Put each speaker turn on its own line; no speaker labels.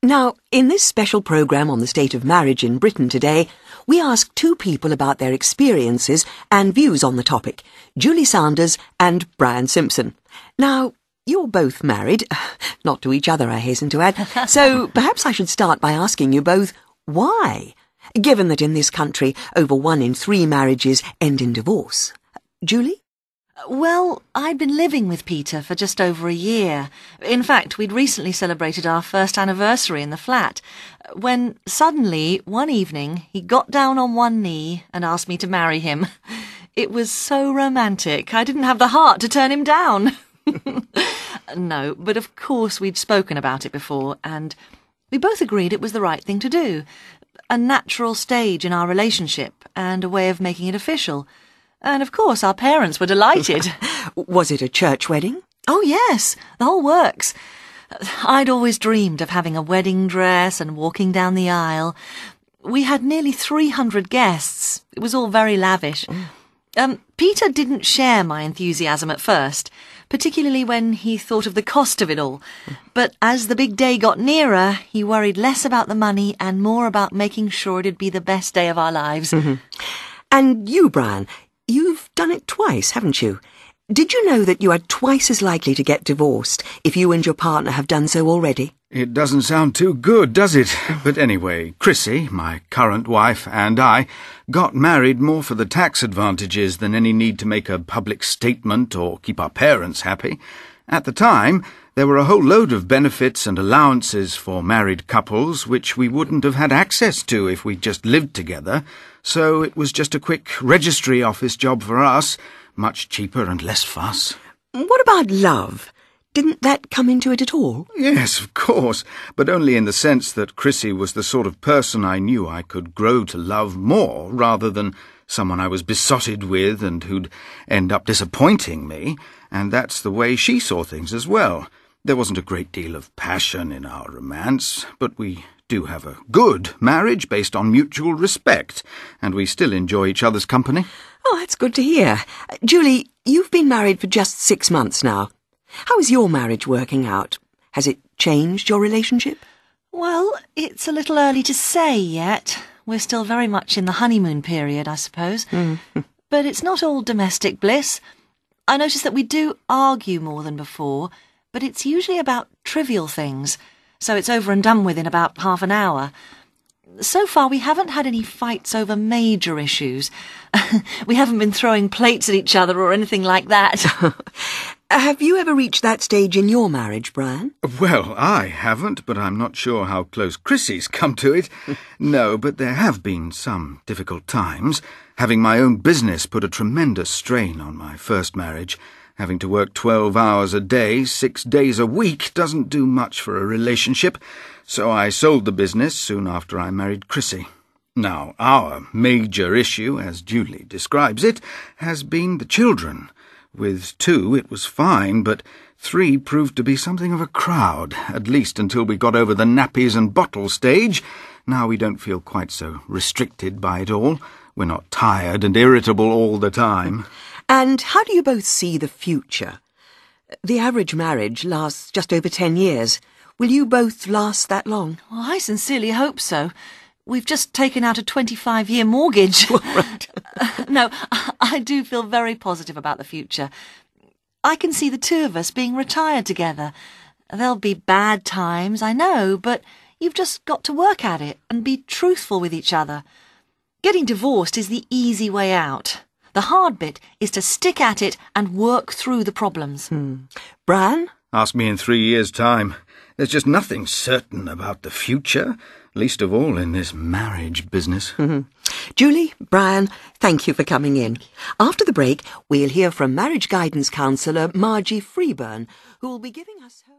Now, in this special programme on the state of marriage in Britain today, we ask two people about their experiences and views on the topic, Julie Sanders and Brian Simpson. Now, you're both married, not to each other, I hasten to add, so perhaps I should start by asking you both why, given that in this country over 1 in 3 marriages end in divorce. Julie?
Well, I'd been living with Peter for just over a year. In fact, we'd recently celebrated our first anniversary in the flat, when suddenly, one evening, he got down on one knee and asked me to marry him. It was so romantic, I didn't have the heart to turn him down. No, but of course we'd spoken about it before, and we both agreed it was the right thing to do. A natural stage in our relationship, and a way of making it official. And of course our parents were delighted.
Was it a church wedding?
Oh yes, the whole works. I'd always dreamed of having a wedding dress and walking down the aisle. We had nearly 300 guests. It was all very lavish. Peter didn't share my enthusiasm at first, particularly when he thought of the cost of it all. But as the big day got nearer, he worried less about the money and more about making sure it'd be the best day of our lives.
And you, Brian, you've done it twice, haven't you? Did you know that you are twice as likely to get divorced if you and your partner have done so already?
It doesn't sound too good, does it? But anyway, Chrissy, my current wife, and I got married more for the tax advantages than any need to make a public statement or keep our parents happy. At the time, there were a whole load of benefits and allowances for married couples which we wouldn't have had access to if we just lived together, so it was just a quick registry office job for us, much cheaper and less fuss.
What about love? Didn't that come into it at all?
Yes, of course, but only in the sense that Chrissy was the sort of person I knew I could grow to love more, rather than someone I was besotted with and who'd end up disappointing me, and that's the way she saw things as well. There wasn't a great deal of passion in our romance, but we do have a good marriage based on mutual respect, and we still enjoy each other's company.
Oh, that's good to hear. Julie, you've been married for just 6 months now. How is your marriage working out? Has it changed your relationship?
Well, it's a little early to say yet. We're still very much in the honeymoon period, I suppose. But it's not all domestic bliss. I notice that we do argue more than before, but it's usually about trivial things, so it's over and done with in about half an hour. So far, we haven't had any fights over major issues. We haven't been throwing plates at each other or anything like that.
Have you ever reached that stage in your marriage, Brian?
Well, I haven't, but I'm not sure how close Chrissy's come to it. No, but there have been some difficult times. Having my own business put a tremendous strain on my first marriage. Having to work 12 hours a day, 6 days a week, doesn't do much for a relationship, so I sold the business soon after I married Chrissy. Now, our major issue, as Julie describes it, has been the children. With 2 it was fine, but 3 proved to be something of a crowd, at least until we got over the nappies and bottle stage. Now we don't feel quite so restricted by it all. We're not tired and irritable all the time.
And how do you both see the future? The average marriage lasts just over 10 years. Will you both last that long?
Well, I sincerely hope so. We've just taken out a 25-year mortgage.
Right.
No, I do feel very positive about the future. I can see the 2 of us being retired together. There'll be bad times, I know, but you've just got to work at it and be truthful with each other. Getting divorced is the easy way out. The hard bit is to stick at it and work through the problems.
Brian?
Ask me in 3 years' time. There's just nothing certain about the future, least of all in this marriage business.
Julie, Brian, thank you for coming in. After the break, we'll hear from marriage guidance counsellor Margie Freeburn, who will be giving us her...